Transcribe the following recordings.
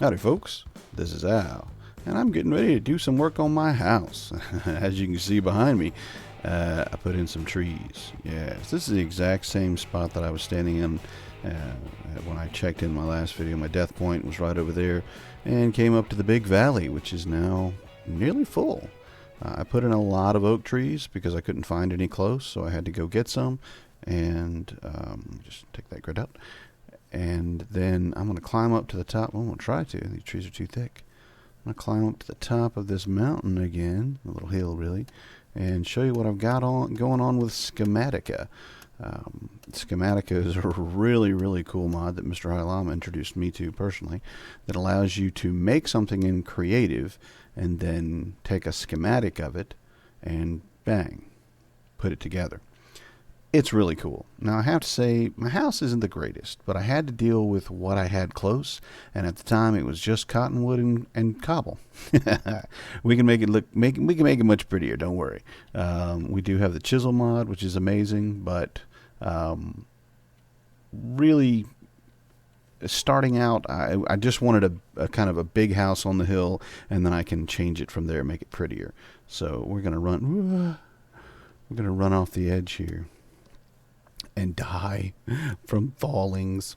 Howdy folks, this is Al, and I'm getting ready to do some work on my house. As you can see behind me, I put in some trees. Yes, this is the exact same spot that I was standing in when I checked in my last video. My death point was right over there, and came up to the big valley, which is now nearly full. I put in a lot of oak trees because I couldn't find any close, so I had to go get some, and just take that grid out. And then I'm going to climb up to the top. Well, I'm going to try to. These trees are too thick. I'm going to climb up to the top of this mountain again, a little hill really, and show you what I've got going on with Schematica. Schematica is a really, really cool mod that MrHilamma introduced me to personally, that allows you to make something in creative and then take a schematic of it and bang, put it together. It's really cool. Now, I have to say, my house isn't the greatest, but I had to deal with what I had close, and at the time, it was just cottonwood and cobble. We can make it we can make it much prettier. Don't worry. We do have the Chisel mod, which is amazing, but really, starting out, I just wanted a kind of a big house on the hill, and then I can change it from there, and make it prettier. So we're gonna run off the edge here and die from fallings.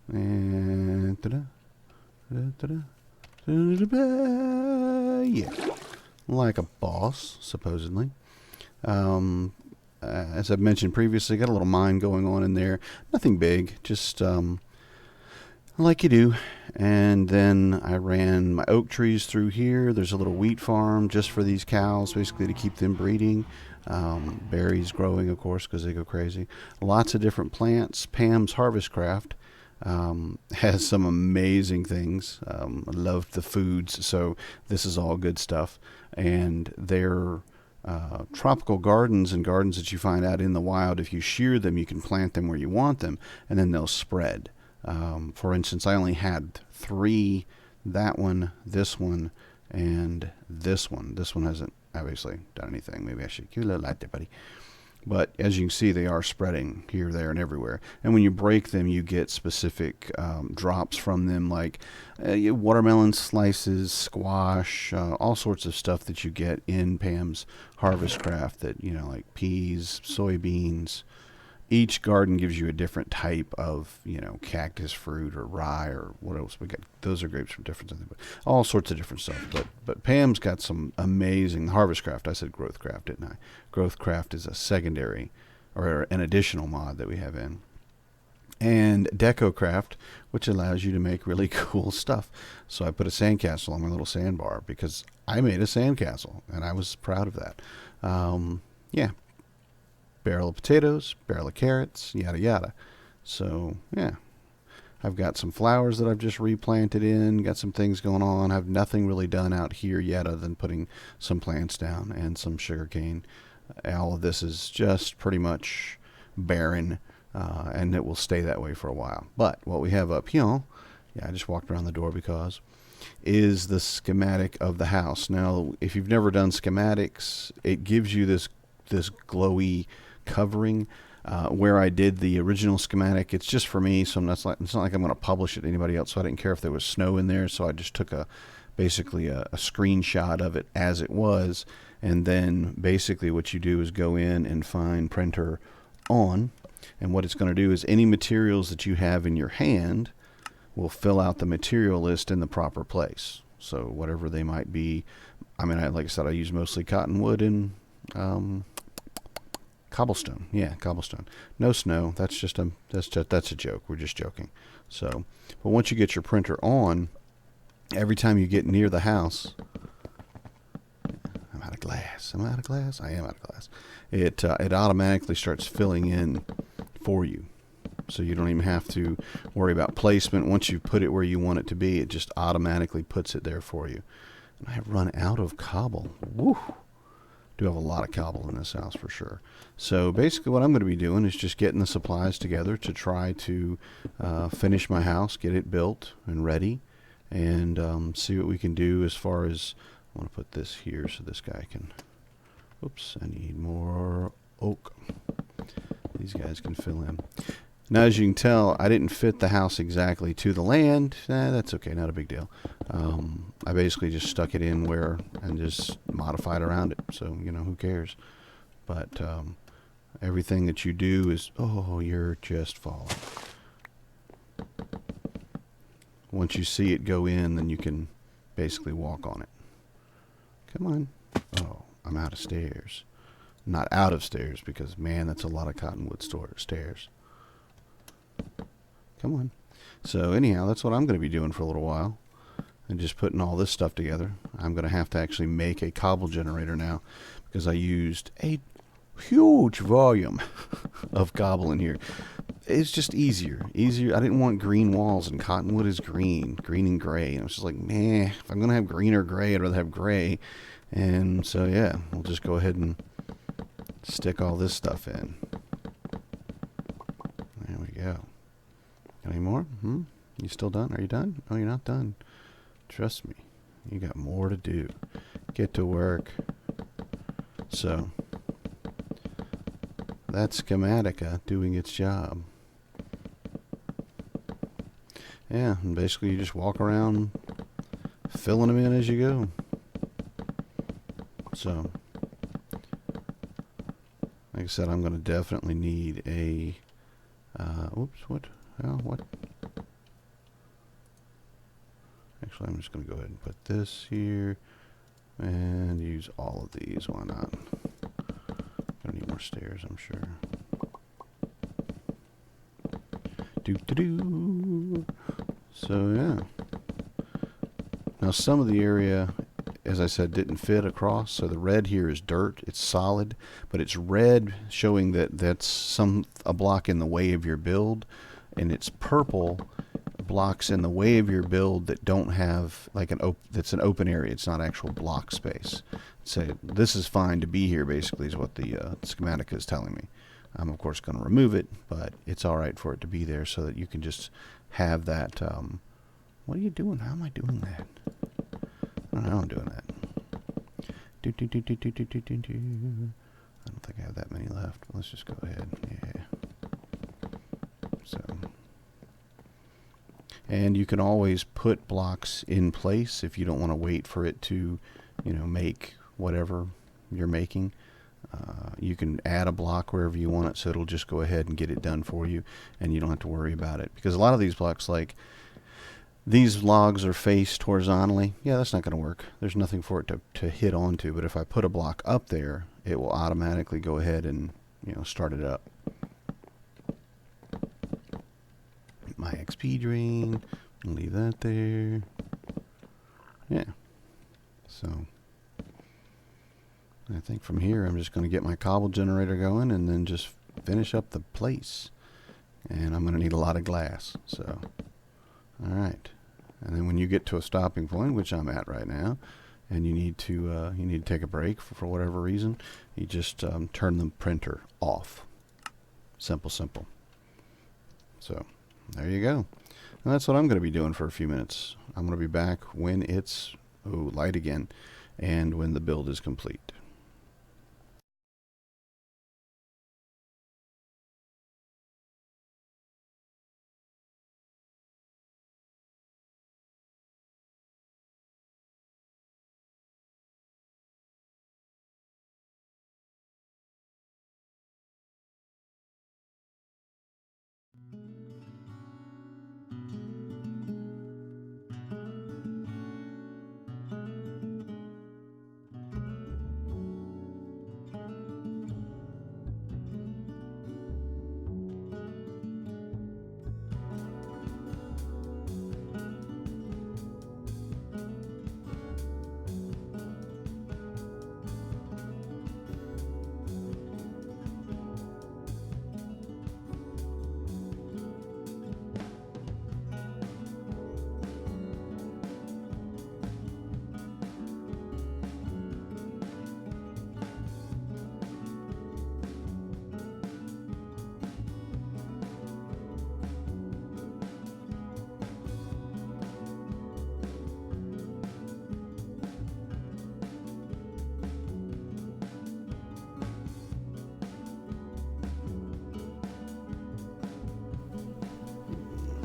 And yeah, like a boss, supposedly. As I've mentioned previously, got a little mine going on in there. Nothing big, just like you do. And then I ran my oak trees through here. There's a little wheat farm just for these cows, basically to keep them breeding. Berries growing, of course, because they go crazy. Lots of different plants. Pam's Harvestcraft has some amazing things. I love the foods, so this is all good stuff. And they're tropical gardens and gardens that you find out in the wild. If you shear them, you can plant them where you want them, and then they'll spread. For instance, I only had 3, that one, this one, and this one. This one hasn't obviously done anything. Maybe I should give you a little light there, buddy. But as you can see, they are spreading here, there, and everywhere. And when you break them, you get specific drops from them, like watermelon slices, squash, all sorts of stuff that you get in Pam's Harvestcraft, that, you know, like peas, soybeans. Each garden gives you a different type of, you know, cactus fruit or rye or what else we got. Those are grapes from different things, but all sorts of different stuff. But Pam's got some amazing Harvestcraft. I said Growthcraft, didn't I? Growthcraft is a secondary or an additional mod that we have in. And Decocraft, which allows you to make really cool stuff. So I put a sandcastle on my little sandbar because I made a sandcastle, and I was proud of that. Yeah. Barrel of potatoes, barrel of carrots, yada yada. So yeah, I've got some flowers that I've just replanted in, got some things going on. I've nothing really done out here yet other than putting some plants down and some sugarcane. All of this is just pretty much barren, and it will stay that way for a while. But what we have up here, yeah, I just walked around the door because, is the schematic of the house. Now, if you've never done schematics, it gives you this glowy covering. Where I did the original schematic, it's just for me, so it's not like I'm going to publish it to anybody else, so I didn't care if there was snow in there, so I just took basically a screenshot of it as it was. And then basically what you do is go in and find printer on, and what it's going to do is any materials that you have in your hand will fill out the material list in the proper place. So whatever they might be. I mean, like I said, I use mostly cottonwood and cobblestone. Yeah, cobblestone. No snow. That's a joke. We're just joking. So, but once you get your printer on, every time you get near the house, I'm out of glass. Am I out of glass? I am out of glass. It automatically starts filling in for you. So you don't even have to worry about placement. Once you put it where you want it to be, it just automatically puts it there for you. And I have run out of cobble. Woo! Do have a lot of cobble in this house for sure. So basically what I'm going to be doing is just getting the supplies together to try to finish my house, get it built and ready, and see what we can do as far as, I want to put this here so this guy can, oops, I need more oak. These guys can fill in. Now, as you can tell, I didn't fit the house exactly to the land. That's okay, not a big deal. I basically just stuck it in where and just modified around it. So, you know, who cares? But everything that you do is, oh, you're just falling. Once you see it go in, then you can basically walk on it. Come on. Oh, I'm out of stairs. Not out of stairs because, man, that's a lot of cottonwood stairs. Come on. So anyhow, that's what I'm going to be doing for a little while. And just putting all this stuff together. I'm going to have to actually make a cobble generator now because I used a huge volume of cobble in here. It's just easier. I didn't want green walls, and cottonwood is green and gray. And I was just like, meh, if I'm going to have green or gray, I'd rather have gray. And so, yeah, we'll just go ahead and stick all this stuff in. There we go. Got any more? You still done? Are you done? Oh, you're not done. Trust me. You got more to do. Get to work. So, that's Schematica doing its job. Yeah, and basically you just walk around filling them in as you go. So, like I said, I'm going to definitely need a, oops, what? Oh, what? Actually, I'm just going to go ahead and put this here and use all of these. Why not? Gonna need more stairs, I'm sure. So, yeah. Now, some of the area, as I said, didn't fit across. So the red here is dirt. It's solid, but it's red, showing that that's a block in the way of your build, and it's purple blocks in the way of your build that don't have like that's an open area. It's not actual block space. So this is fine to be here, basically, is what the Schematica is telling me. I'm of course going to remove it, but it's all right for it to be there so that you can just have that. What are you doing? How am I doing that? I don't know how I'm doing that. I don't think I have that many left. Let's just go ahead. Yeah. So, and you can always put blocks in place if you don't want to wait for it to, you know, make whatever you're making. You can add a block wherever you want it, so it'll just go ahead and get it done for you, and you don't have to worry about it. Because a lot of these blocks, like these logs, are faced horizontally. Yeah, that's not going to work. There's nothing for it to hit onto. But if I put a block up there, it will automatically go ahead and, you know, start it up. My XP drain, leave that there. Yeah. So I think from here I'm just going to get my cobble generator going and then just finish up the place. And I'm going to need a lot of glass. So, all right. And then when you get to a stopping point, which I'm at right now, and you need to take a break for whatever reason, you just turn the printer off. Simple. So there you go. And that's what I'm going to be doing for a few minutes. I'm going to be back when it's light again, and when the build is complete.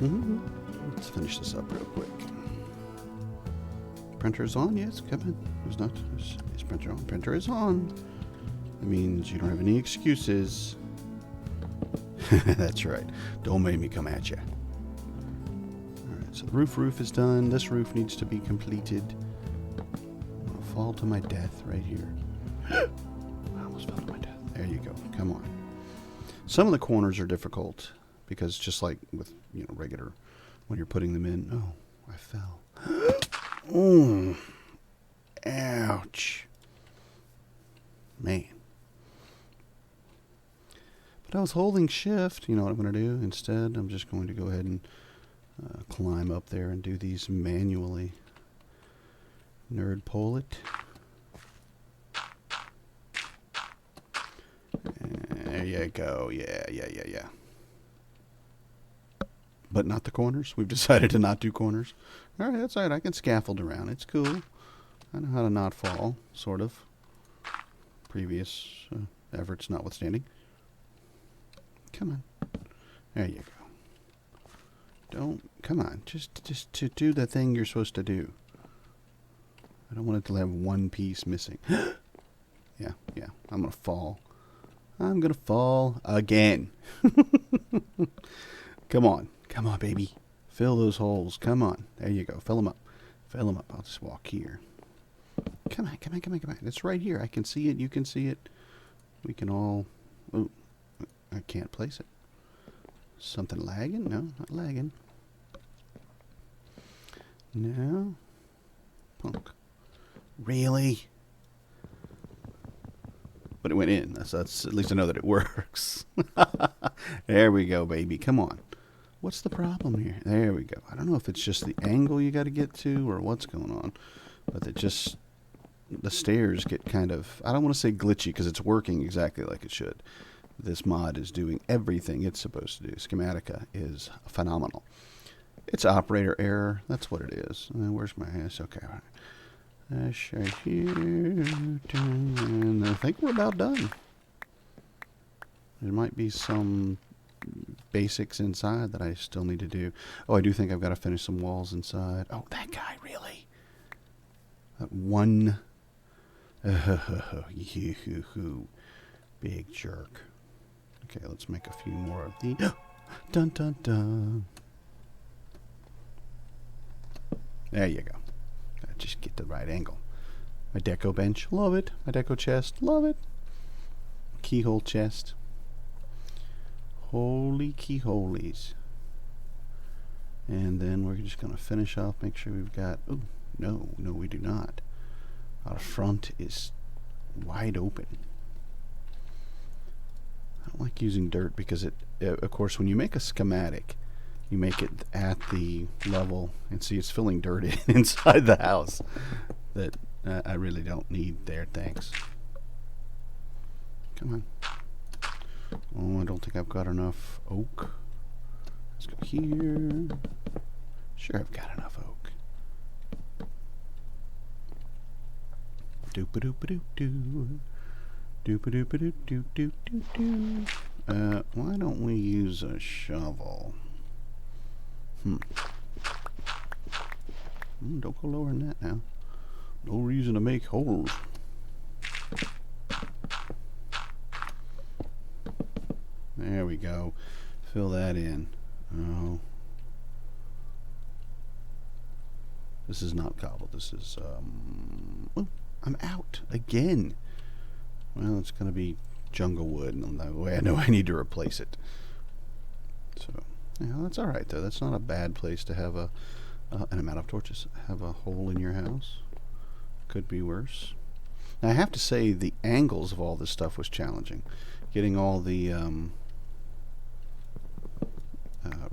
Let's finish this up real quick. Printer is on? Yes, come in. Who's not? Is printer on? Printer is on. That means you don't have any excuses. That's right. Don't make me come at you. Alright, so the roof is done. This roof needs to be completed. I'm going to fall to my death right here. I almost fell to my death. There you go. Come on. Some of the corners are difficult because just like with, you know, regular, when you're putting them in. Oh, I fell. Oh, ouch. Man. But I was holding shift. You know what I'm going to do? Instead, I'm just going to go ahead and climb up there and do these manually. Nerd pull it. There you go. Yeah. But not the corners. We've decided to not do corners. All right, that's all right. I can scaffold around. It's cool. I know how to not fall, sort of. Previous efforts notwithstanding. Come on. There you go. Come on. Just to do the thing you're supposed to do. I don't want it to have one piece missing. Yeah. I'm going to fall. I'm going to fall again. Come on, baby. Fill those holes. Come on. There you go. Fill them up. I'll just walk here. Come on. It's right here. I can see it. You can see it. We can all... Oh, I can't place it. Something lagging? No, not lagging. No. Punk. Really? But it went in. That's at least I know that it works. There we go, baby. Come on. What's the problem here? There we go. I don't know if it's just the angle you got to get to or what's going on. But it just... The stairs get kind of... I don't want to say glitchy because it's working exactly like it should. This mod is doing everything it's supposed to do. Schematica is phenomenal. It's operator error. That's what it is. Where's my ass? Okay, all right. That's right here. And I think we're about done. There might be some basics inside that I still need to do. Oh, I do think I've got to finish some walls inside. Oh, that guy, really? That one... Big jerk. Okay, let's make a few more of the... Dun, dun, dun. There you go. Just get the right angle. My deco bench, love it. My deco chest, love it. Keyhole chest. Holy keyholes. And then we're just going to finish off, make sure we've got... Oh, no, we do not. Our front is wide open. I don't like using dirt because it, of course, when you make a schematic, you make it at the level, and see it's filling dirt inside the house that I really don't need there. Thanks. Come on. Oh, I don't think I've got enough oak. Let's go here. Sure, I've got enough oak. Doop-a-doop-a-doop-doo. Doop-a-doop-a-doop-doo-doo-doo-doo. Why don't we use a shovel? Don't go lower than that now. No reason to make holes. There we go. Fill that in. Oh. This is not cobble. This is, oh, I'm out again. Well, it's going to be jungle wood, and the way I know I need to replace it. So, yeah, that's all right, though. That's not a bad place to have an amount of torches. Have a hole in your house. Could be worse. Now, I have to say, the angles of all this stuff was challenging. Getting all the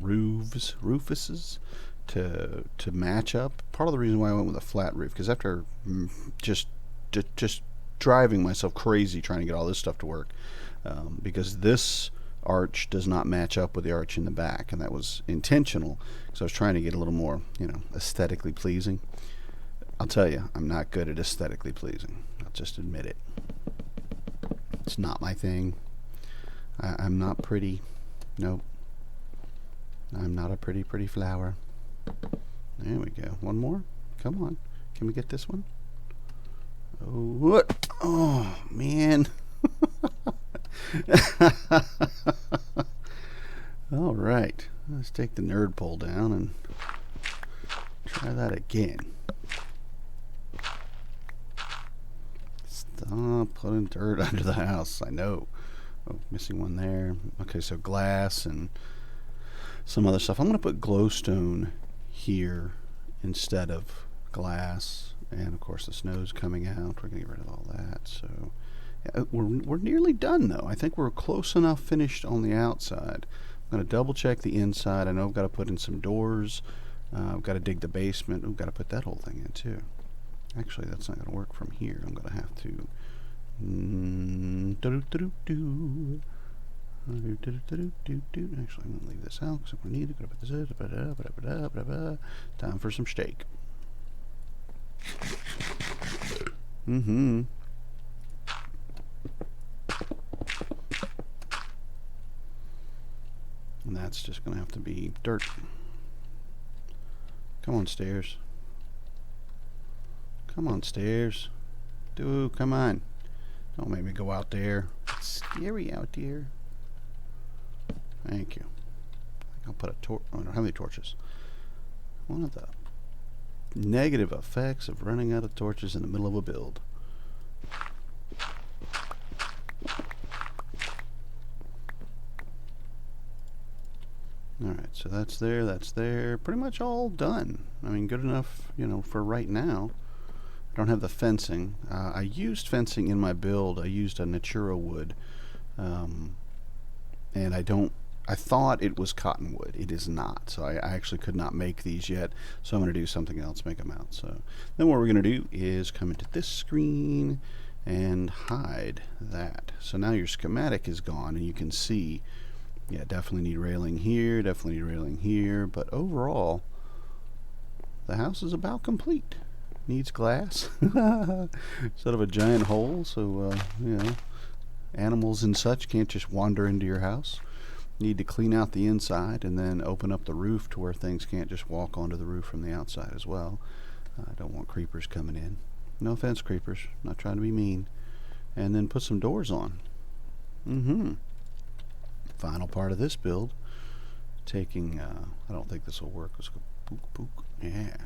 roofuses to match up. Part of the reason why I went with a flat roof, because after just driving myself crazy trying to get all this stuff to work, because this arch does not match up with the arch in the back, and that was intentional because I was trying to get a little more, you know, aesthetically pleasing. I'll tell you, I'm not good at aesthetically pleasing. I'll just admit it. It's not my thing. I'm not pretty. Nope. I'm not a pretty flower. There we go. One more. Come on. Can we get this one? Oh, what? Oh, man. All right. Let's take the nerd pole down and try that again. Stop putting dirt under the house. I know. Oh, missing one there. Okay, so glass and some other stuff. I'm going to put glowstone here instead of glass. And of course the snow's coming out. We're going to get rid of all that. So yeah, we're nearly done though. I think we're close enough finished on the outside. I'm going to double check the inside. I know I've got to put in some doors. I've got to dig the basement. I've got to put that whole thing in too. Actually, that's not going to work from here. I'm going to have to actually, I'm going to leave this out because we need it. Time for some steak. And that's just going to have to be dirt. Come on, stairs. Come on, stairs. Dude, come on. Don't make me go out there. It's scary out there. Thank you. I'll put a torch. Oh, I don't have any torches. One of the negative effects of running out of torches in the middle of a build. Alright, so that's there, that's there. Pretty much all done. I mean, good enough, you know, for right now. I don't have the fencing. I used fencing in my build. I used a Natura wood. And I thought it was cottonwood. It is not. So I actually could not make these yet. So I'm going to do something else, make them out. So then what we're going to do is come into this screen and hide that. So now your schematic is gone and you can see, yeah, definitely need railing here, definitely need railing here. But overall, the house is about complete. Needs glass instead of a giant hole, so you know, animals and such can't just wander into your house. Need to clean out the inside and then open up the roof to where things can't just walk onto the roof from the outside as well. I don't want creepers coming in. No offense, creepers, not trying to be mean. And then put some doors on. Final part of this build, taking I don't think this will work. Let's go pook pook. Yeah.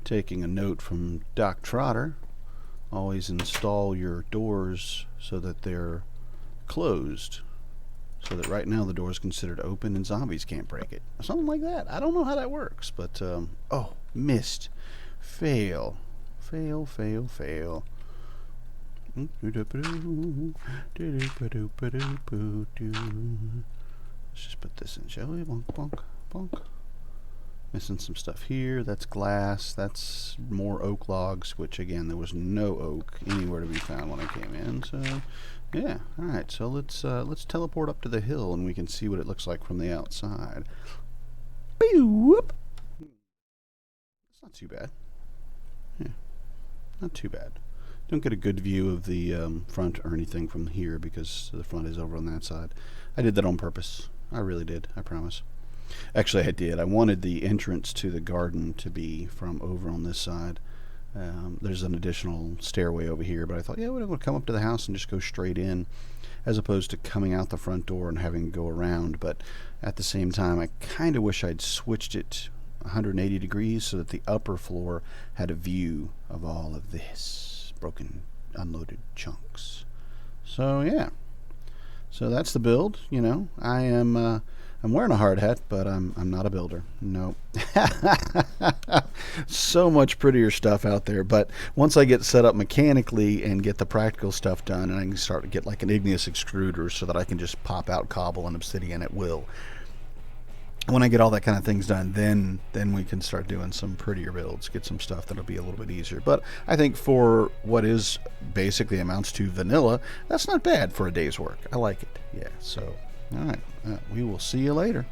Taking a note from Doc Trotter, always install your doors so that they're closed, so that right now the door is considered open and zombies can't break it. Something like that. I don't know how that works, but oh, missed. Fail. Fail, fail, fail. Let's just put this in, shall we? Bonk, bonk, bonk. Missing some stuff here. That's glass. That's more oak logs, which again, there was no oak anywhere to be found when I came in. So, yeah. All right. So let's teleport up to the hill and we can see what it looks like from the outside. Boop. It's not too bad. Yeah, not too bad. Don't get a good view of the front or anything from here because the front is over on that side. I did that on purpose. I really did. I promise. Actually, I did. I wanted the entrance to the garden to be from over on this side. There's an additional stairway over here, but I thought, yeah, we're going to come up to the house and just go straight in, as opposed to coming out the front door and having to go around. But at the same time, I kind of wish I'd switched it 180 degrees so that the upper floor had a view of all of this broken, unloaded chunks. So, yeah. So that's the build. You know, I'm wearing a hard hat, but I'm not a builder. No. So much prettier stuff out there. But once I get set up mechanically and get the practical stuff done, and I can start to get like an igneous extruder so that I can just pop out cobble and obsidian at will. When I get all that kind of things done, then we can start doing some prettier builds, get some stuff that'll be a little bit easier. But I think for what is basically amounts to vanilla, that's not bad for a day's work. I like it. Yeah, so, all right. We will see you later.